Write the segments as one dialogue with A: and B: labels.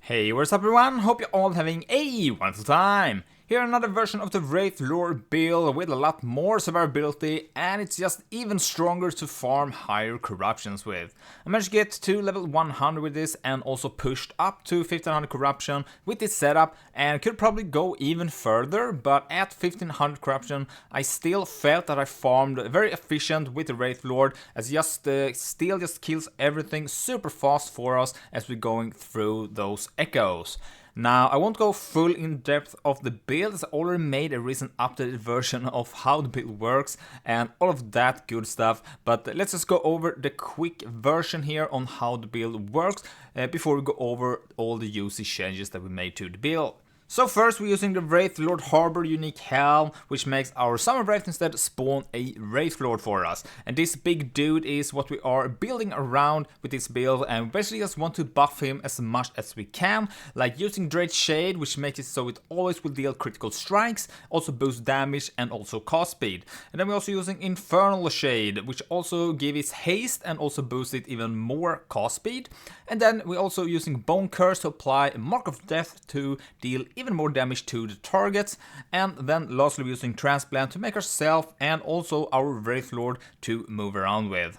A: Hey, what's up everyone? Hope you're all having a wonderful time! Here another version of the Wraithlord build with a lot more survivability, and it's just even stronger to farm higher corruptions with. I managed to get to level 100 with this and also pushed up to 1500 corruption with this setup, and could probably go even further, but at 1500 corruption I still felt that I farmed very efficient with the Wraithlord, as still just kills everything super fast for us as we're going through those echoes. Now, I won't go full in depth of the build, as I already made a recent updated version of how the build works and all of that good stuff, but let's just go over the quick version here on how the build works before we go over all the juicy changes that we made to the build. So first we're using the Wraithlord Harbor unique Helm, which makes our Summer Wraith instead spawn a Wraithlord for us. And this big dude is what we are building around with this build, and we basically just want to buff him as much as we can, like using Dread Shade, which makes it so it always will deal critical strikes, also boost damage and also cast speed. And then we're also using Infernal Shade, which also gives haste and also boosts it even more cast speed. And then we're also using Bone Curse to apply Mark of Death to deal even more damage to the targets, and then lastly we're using Transplant to make ourselves and also our Wraithlord to move around with.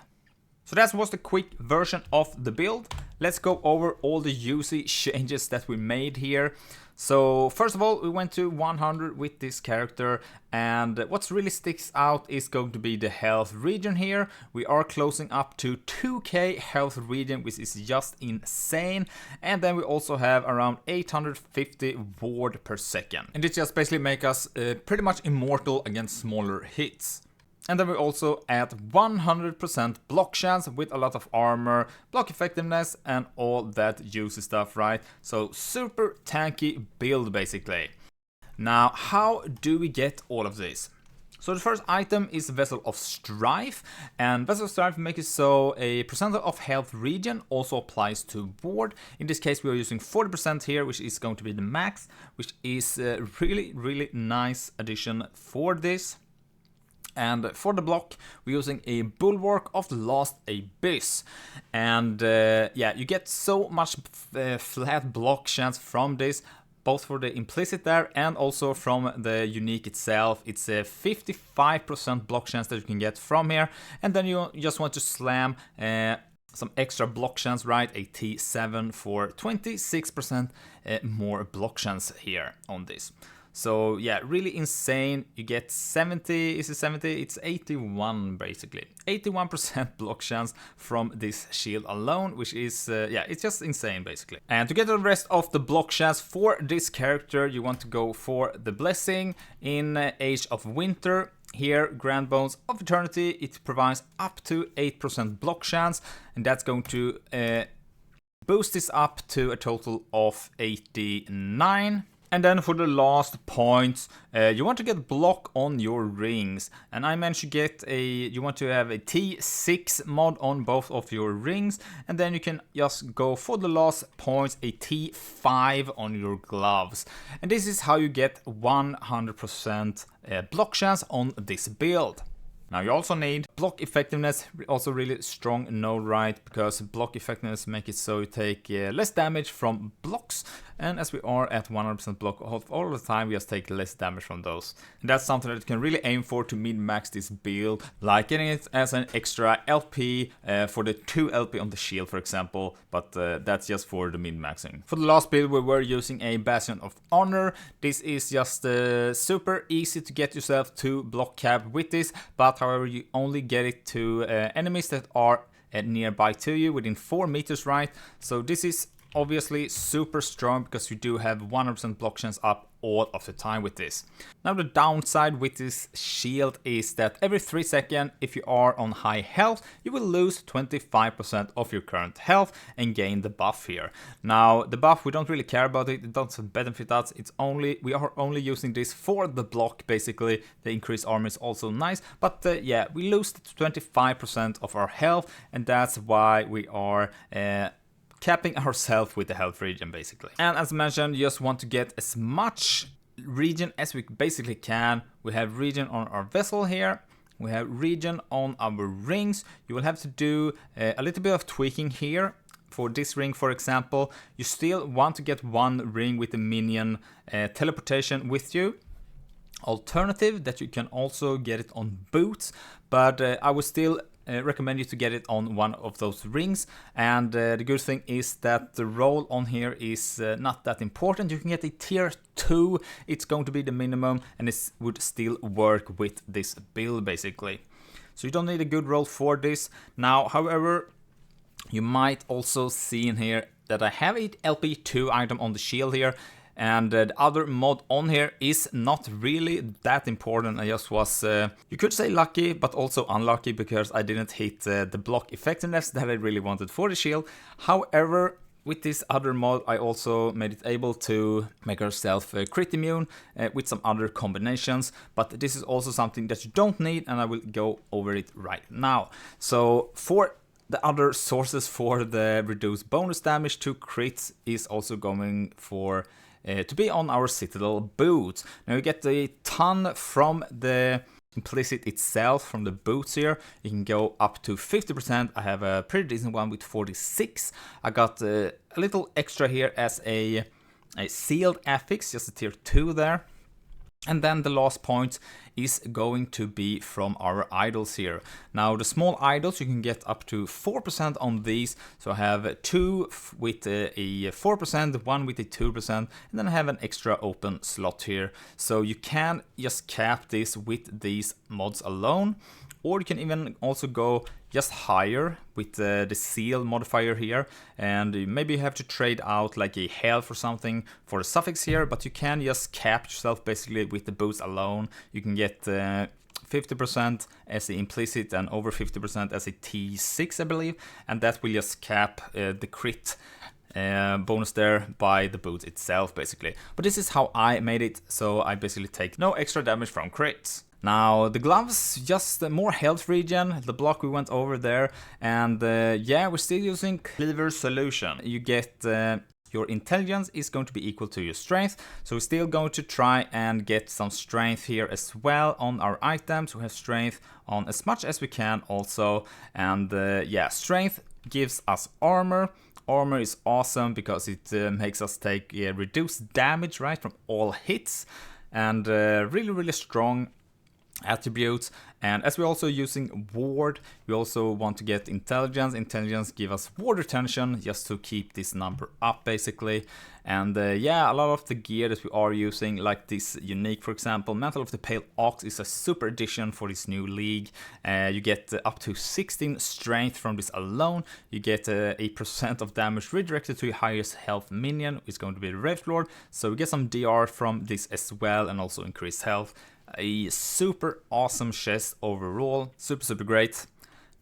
A: So that was the quick version of the build. Let's go over all the juicy changes that we made here. So first of all, we went to 100 with this character, and what really sticks out is going to be the health regen here. We are closing up to 2k health regen, which is just insane. And then we also have around 850 ward per second. And this just basically makes us pretty much immortal against smaller hits. And then we also add 100% block chance with a lot of armor, block effectiveness and all that juicy stuff, right? So super tanky build basically. Now, how do we get all of this? So the first item is Vessel of Strife, and Vessel of Strife makes it so a percent of health regen also applies to ward. In this case we are using 40% here, which is going to be the max, which is a really nice addition for this. And for the block, we're using a Bulwark of the Last Abyss. And yeah, you get so much flat block chance from this, both for the implicit there and also from the unique itself. It's a 55% block chance that you can get from here. And then you just want to slam some extra block chance, right? A T7 for 26% more block chance here on this. So yeah, really insane. You get 70, is it 70? It's 81 basically. 81% block chance from this shield alone, which is, yeah, it's just insane basically. And to get the rest of the block chance for this character, you want to go for the Blessing in Age of Winter. Here, Grand Bones of Eternity, it provides up to 8% block chance, and that's going to boost this up to a total of 89. And then for the last points, you want to get block on your rings. And I managed to get you want to have a T6 mod on both of your rings. And then you can just go for the last points, a T5 on your gloves. And this is how you get 100% block chance on this build. Now you also need block effectiveness, also really strong node, right? Because block effectiveness makes it so you take less damage from blocks, and as we are at 100% block all the time, we just take less damage from those. And that's something that you can really aim for to min-max this build, like getting it as an extra LP for the 2 LP on the shield, for example, but that's just for the min-maxing. For the last build, we were using a Bastion of Honor. This is just super easy to get yourself to block cap with this, but however, you only get it to enemies that are nearby to you within 4 meters, right? So this is obviously super strong because you do have 100% block chance up all of the time with this. Now the downside with this shield is that every 3 seconds, if you are on high health, you will lose 25% of your current health and gain the buff here. Now the buff, we don't really care about it, it doesn't benefit us, we are only using this for the block basically. The increased armor is also nice, but yeah, we lose 25% of our health, and that's why we are capping ourselves with the health regen basically. And as mentioned, you just want to get as much regen as we basically can. We have regen on our vessel here, we have regen on our rings. You will have to do a little bit of tweaking here for this ring, for example, you still want to get one ring with the minion teleportation with you. Alternative that you can also get it on boots, but I would still recommend you to get it on one of those rings. And the good thing is that the roll on here is not that important. You can get a tier 2, it's going to be the minimum, and it would still work with this build basically. So you don't need a good roll for this. Now, however, you might also see in here that I have a LP2 item on the shield here. And the other mod on here is not really that important. I just was, you could say lucky, but also unlucky because I didn't hit the block effectiveness that I really wanted for the shield. However, with this other mod, I also made it able to make herself crit immune with some other combinations. But this is also something that you don't need, and I will go over it right now. So for the other sources for the reduced bonus damage to crits is also going for to be on our Citadel boots. Now you get a ton from the implicit itself, from the boots here. You can go up to 50%. I have a pretty decent one with 46. I got a little extra here as a sealed affix, just a tier 2 there. And then the last point is going to be from our idols here. Now the small idols, you can get up to 4% on these. So I have 2 with a 4%, 1 with a 2%, and then I have an extra open slot here. So you can just cap this with these mods alone. Or you can even also go just higher with the seal modifier here, and maybe you have to trade out like a health or something for the suffix here, but you can just cap yourself basically with the boots alone. You can get 50% as the implicit and over 50% as a T6, I believe, and that will just cap the crit bonus there by the boot itself basically. But this is how I made it, so I basically take no extra damage from crits. Now the gloves, just more health regen, the block we went over there, and yeah, we're still using Cleaver Solution. You get your intelligence is going to be equal to your strength, so we're still going to try and get some strength here as well on our items. We have strength on as much as we can also, and yeah, strength gives us armor. Armor is awesome because it makes us take reduced damage, right, from all hits, and really strong attributes. And as we're also using ward, we also want to get intelligence. Intelligence give us ward retention just to keep this number up basically. And yeah, a lot of the gear that we are using, like this unique, for example, Mantle of the Pale Ox is a super addition for this new league. You get up to 16 strength from this alone. You get 8% of damage redirected to your highest health minion, which is going to be the Wraithlord. So we get some DR from this as well, and also increased health. A super awesome chest overall, super great.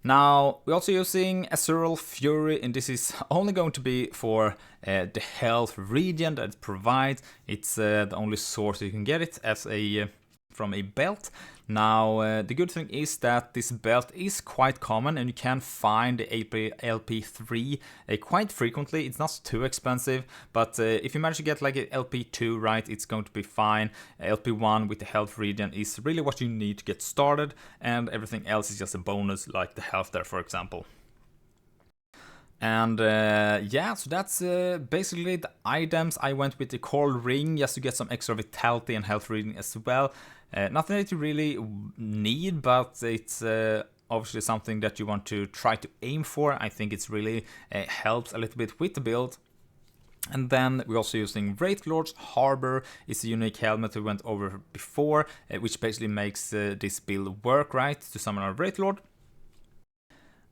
A: Now we're also using Azurial Fury, and this is only going to be for the health regen that it provides. It's the only source you can get it as a from a belt. Now the good thing is that this belt is quite common, and you can find the LP3 quite frequently. It's not too expensive, but if you manage to get like an LP2 right, it's going to be fine. LP1 with the health regen is really what you need to get started, and everything else is just a bonus, like the health there, for example. And yeah, so that's basically the items. I went with the coral ring just to get some extra vitality and health reading as well. Nothing that you really need, but it's obviously something that you want to try to aim for. I think it's really helps a little bit with the build. And then we're also using Wraithlord's Harbor. It's a unique helmet we went over before, which basically makes this build work, right, to summon our Wraithlord.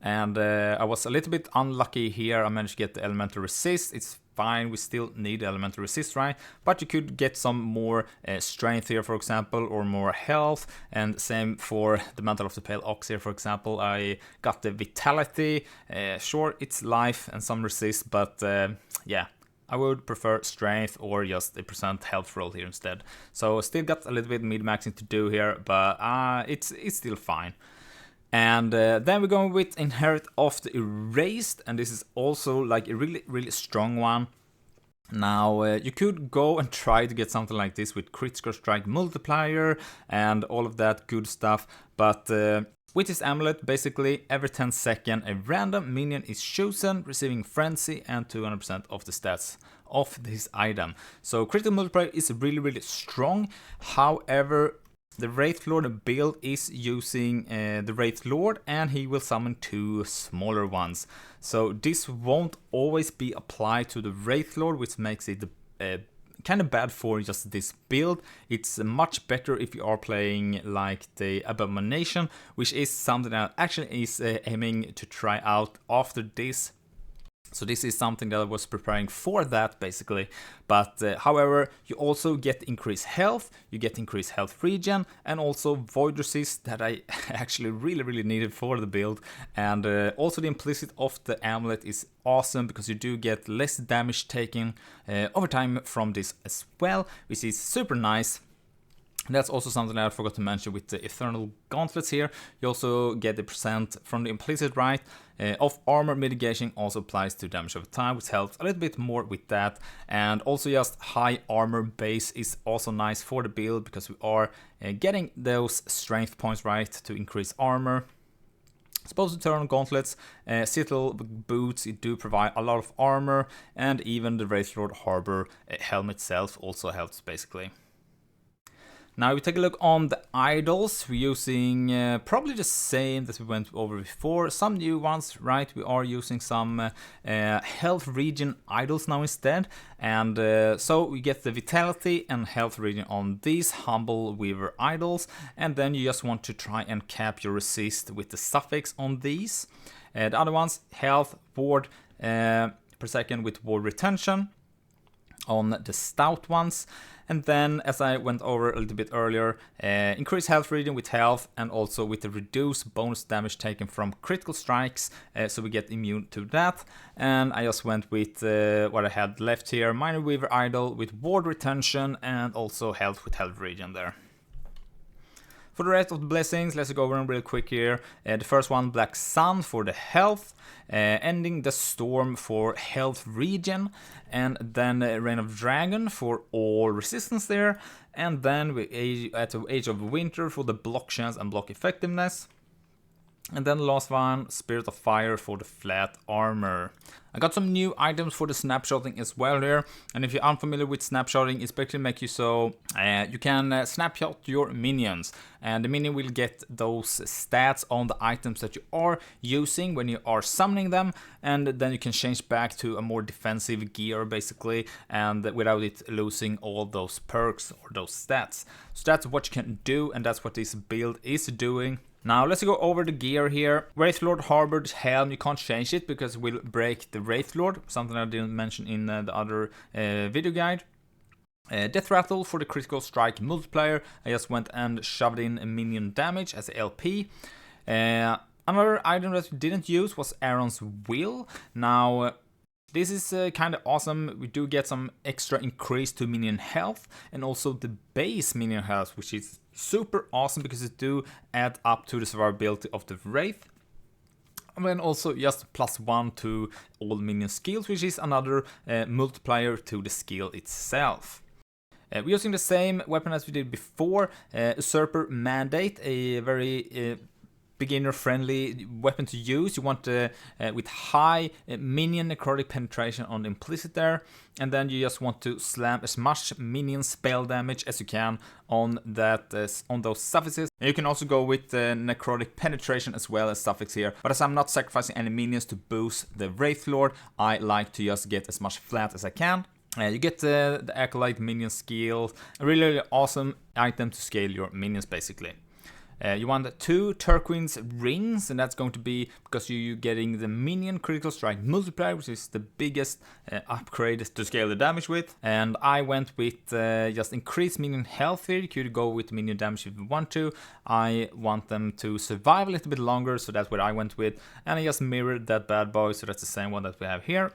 A: And I was a little bit unlucky here. I managed to get the elemental resist. It's fine, we still need elemental resist, right? But you could get some more strength here, for example, or more health. And same for the Mantle of the Pale Ox here, for example. I got the vitality. Sure, it's life and some resist, but yeah, I would prefer strength or just a % health roll here instead. So still got a little bit mid-maxing to do here, but it's still fine. And then we're going with Inherit of the Erased, and this is also like a really strong one. Now you could go and try to get something like this with critical strike multiplier and all of that good stuff, but With this amulet, basically every 10 seconds a random minion is chosen, receiving Frenzy and 200% of the stats of this item. So critical multiplier is really strong. However, the Wraithlord build is using the Wraithlord, and he will summon 2 smaller ones. So this won't always be applied to the Wraithlord, which makes it kind of bad for just this build. It's much better if you are playing like the Abomination, which is something that actually is aiming to try out after this. So this is something that I was preparing for that basically, but however, you also get increased health, you get increased health regen, and also void resist that I actually really needed for the build. And also the implicit of the amulet is awesome because you do get less damage taken over time from this as well, which is super nice. That's also something that I forgot to mention with the Eternal Gauntlets here. You also get the percent from the implicit right of armor mitigation, also applies to damage over time, which helps a little bit more with that. And also just high armor base is also nice for the build because we are getting those strength points right to increase armor. Suppose Eternal Gauntlets, Citadel boots, it do provide a lot of armor, and even the Wraithlord Harbor Helm itself also helps basically. Now we take a look on the idols. We're using probably the same that we went over before. Some new ones, right? We are using some health regen idols now instead. And so we get the vitality and health regen on these Humble Weaver idols. And then you just want to try and cap your resist with the suffix on these. The other ones, health, ward per second with ward retention on the stout ones. And then, as I went over a little bit earlier, increase health regen with health, and also with the reduced bonus damage taken from critical strikes, so we get immune to that. And I just went with what I had left here, Minor Weaver Idol with ward retention, and also health with health regen there. For the rest of the blessings, let's go over them real quick here. The first one, Black Sun for the health, Ending the Storm for health regen, and then Reign of Dragon for all resistance there, and then we at the Age of Winter for the block chance and block effectiveness. And then the last one, Spirit of Fire for the flat armor. I got some new items for the snapshotting as well here. And if you're unfamiliar with snapshotting, it's basically make you so you can snapshot your minions. And the minion will get those stats on the items that you are using when you are summoning them. And then you can change back to a more defensive gear basically. And without it losing all those perks or those stats. So that's what you can do, and that's what this build is doing. Now let's go over the gear here. Wraithlord Harbor's Helm, you can't change it because it will break the Wraithlord, something I didn't mention in the other video guide. Death Rattle for the critical strike multiplier. I just went and shoved in a minion damage as a LP. Another item that we didn't use was Aaron's Will. Now this is kind of awesome. We do get some extra increase to minion health, and also the base minion health, which is super awesome because it do add up to the survivability of the Wraith. And then also just +1 to all minion skills, which is another multiplier to the skill itself. We're using the same weapon as we did before, Usurper Mandate, a very beginner-friendly weapon to use. You want with high minion necrotic penetration on the implicit there, and then you just want to slam as much minion spell damage as you can on that on those suffixes. And you can also go with necrotic penetration as well as suffix here, but as I'm not sacrificing any minions to boost the Wraithlord, I like to just get as much flat as I can. You get the Acolyte minion skill, a really awesome item to scale your minions basically. You want 2 turquoise rings, and that's going to be because you're getting the minion critical strike multiplier, which is the biggest upgrade to scale the damage with. And I went with just increased minion health here. You could go with minion damage if you want to. I want them to survive a little bit longer, so that's what I went with. And I just mirrored that bad boy, so that's the same one that we have here.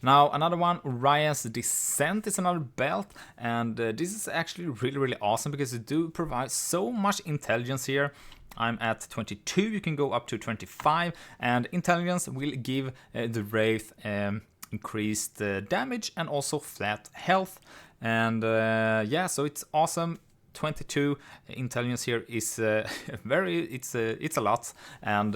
A: Now another one, Orion's Descent, is another belt, and this is actually really awesome because it do provide so much intelligence here. I'm at 22, you can go up to 25, and intelligence will give the Wraith increased damage and also flat health. And yeah, so it's awesome. 22 intelligence here is it's a lot, and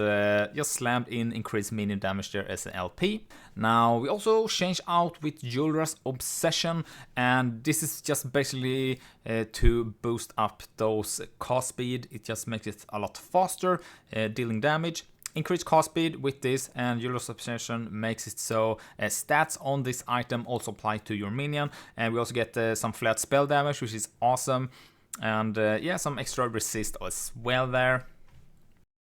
A: just slammed in increased minion damage there as an LP. Now we also change out with Julra's Obsession, and this is just basically to boost up those cast speed. It just makes it a lot faster dealing damage. Increased cast speed with this, and Julra's Obsession makes it so stats on this item also apply to your minion, and we also get some flat spell damage, which is awesome, and yeah, some extra resist as well there.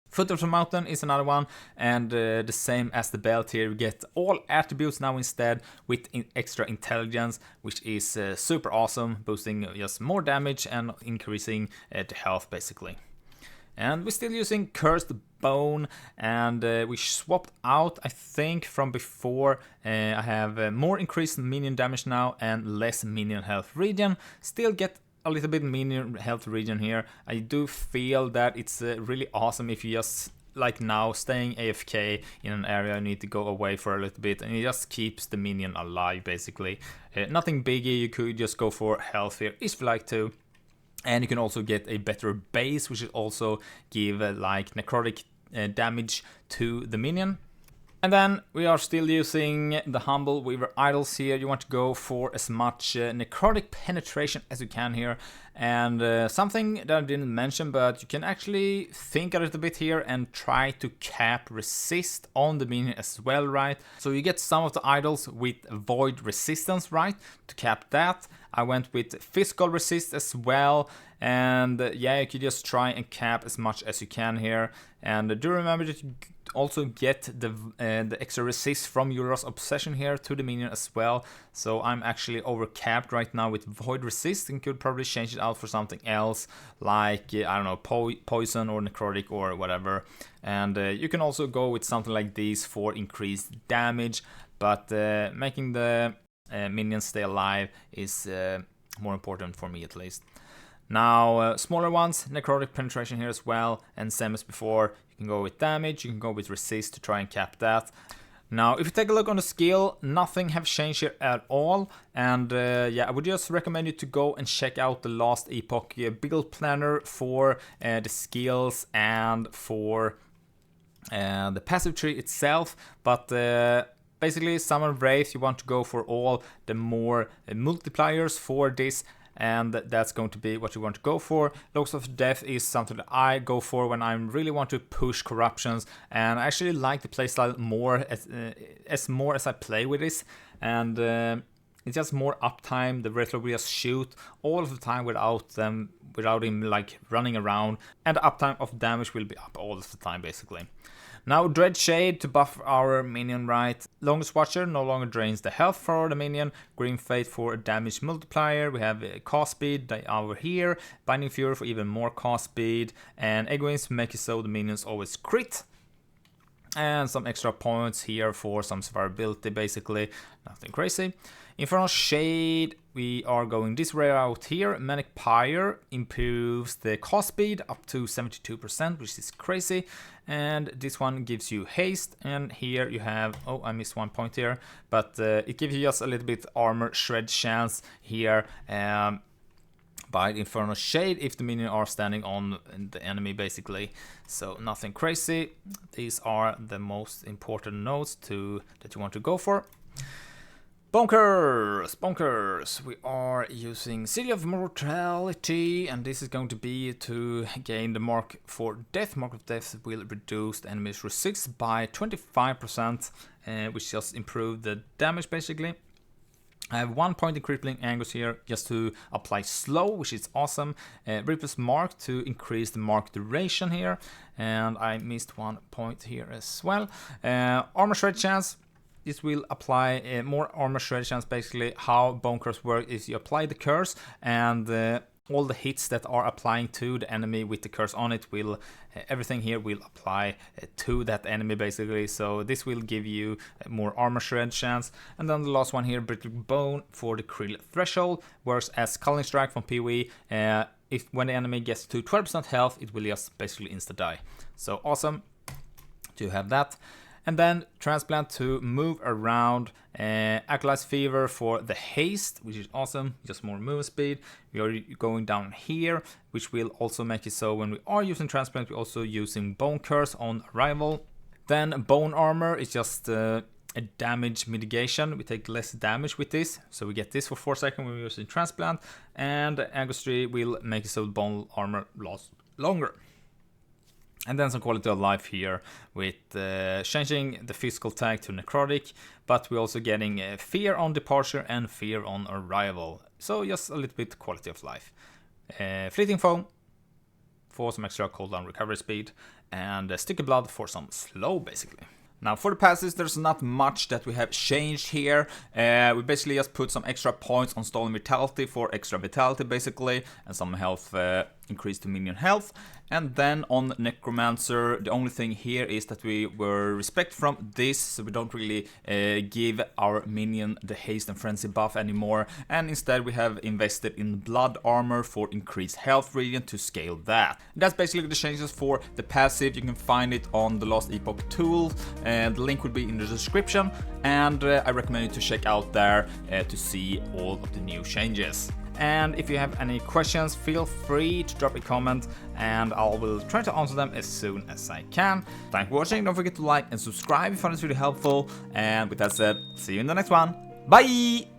A: Foot of the Mountain is another one, and the same as the belt here, we get all attributes now instead with extra intelligence, which is super awesome, boosting just more damage and increasing the health basically. And we're still using Cursed Bone, and we swapped out, I think, from before. I have more increased minion damage now and less minion health regen. Still get a little bit minion health regen here. I do feel that it's really awesome if you just, like now, staying AFK in an area, you need to go away for a little bit, and it just keeps the minion alive basically. Nothing biggie, you could just go for health here if you like to. And you can also get a better base, which will also give like necrotic damage to the minion. And then we are still using the Humble Weaver Idols here. You want to go for as much necrotic penetration as you can here. And something that I didn't mention, but you can actually think a little bit here and try to cap resist on the minion as well, right? So you get some of the idols with void resistance, right? To cap that. I went with physical resist as well, and yeah, you could just try and cap as much as you can here. And do remember that you also get the extra resist from Julra's Obsession here to the minion as well. So I'm actually over capped right now with void resist, and could probably change it out for something else, like I don't know, poison or necrotic or whatever. And you can also go with something like this for increased damage, but making the minions stay alive is more important for me at least. Now smaller ones, necrotic penetration here as well, and same as before, you can go with damage, you can go with resist to try and cap that. Now if you take a look on the skill, nothing have changed here at all, and yeah, I would just recommend you to go and check out the last Epoch build planner for the skills and for the passive tree itself, but basically Summon Wraith, you want to go for all the more multipliers for this, and that's going to be what you want to go for. Locks of Death is something that I go for when I really want to push corruptions, and I actually like the playstyle more as I play with this, and it's just more uptime. The Wraithlord will just shoot all of the time without him like running around, and the uptime of damage will be up all of the time basically. Now Dread Shade to buff our minion, right? Longest Watcher no longer drains the health for the minion. Grim Fate for a damage multiplier. We have cast speed over here. Binding Fury for even more cast speed. And Egg Wings make it so the minions always crit. And some extra points here for some survivability basically. Nothing crazy. Infernal Shade, we are going this way out here. Manic Pyre improves the cast speed up to 72%, which is crazy. And this one gives you haste, and here you have, oh, I missed one point here, but it gives you just a little bit armor shred chance here by the Infernal Shade if the minions are standing on the enemy basically. So nothing crazy. These are the most important notes that you want to go for. Bonkers! We are using City of Mortality, and this is going to be to gain the Mark for Death. Mark of Death will reduce the enemy's resist by 25%, which just improve the damage basically. I have 1 point in Crippling Angus here just to apply slow, which is awesome. Reaper's Mark to increase the mark duration here, and I missed 1 point here as well. Armor Shred Chance. This will apply more armor shred chance. Basically, how Bone Curse works is you apply the curse, and all the hits that are applying to the enemy with the curse on it will, everything here will apply to that enemy basically. So this will give you more armor shred chance. And then the last one here, Brittle Bone for the Krill Threshold, works as Culling Strike from PoE. If when the enemy gets to 12% health, it will just basically insta die. So awesome to have that. And then transplant to move around, Acolyte's Fever for the haste, which is awesome, just more movement speed. We are going down here, which will also make it so when we are using transplant, we're also using Bone Curse on arrival. Then Bone Armor is just a damage mitigation. We take less damage with this, so we get this for 4 seconds when we're using transplant, and Angustry will make it so Bone Armor lasts longer. And then some quality of life here with changing the physical tag to necrotic, but we're also getting fear on departure and fear on arrival. So just a little bit quality of life. Fleeting Foam for some extra cooldown recovery speed, and Sticky Blood for some slow basically. Now for the passes, there's not much that we have changed here. We basically just put some extra points on Stolen Vitality for extra vitality basically, and some health increase to minion health. And then on Necromancer, the only thing here is that we were respect from this, so we don't really give our minion the haste and frenzy buff anymore, and instead we have invested in blood armor for increased health regen to scale that. And that's basically the changes for the passive. You can find it on the Lost Epoch tool, and the link will be in the description, and I recommend you to check out there to see all of the new changes. And if you have any questions, feel free to drop a comment and I will try to answer them as soon as I can. Thanks for watching, don't forget to like and subscribe if you found this video helpful, and with that said, see you in the next one. Bye!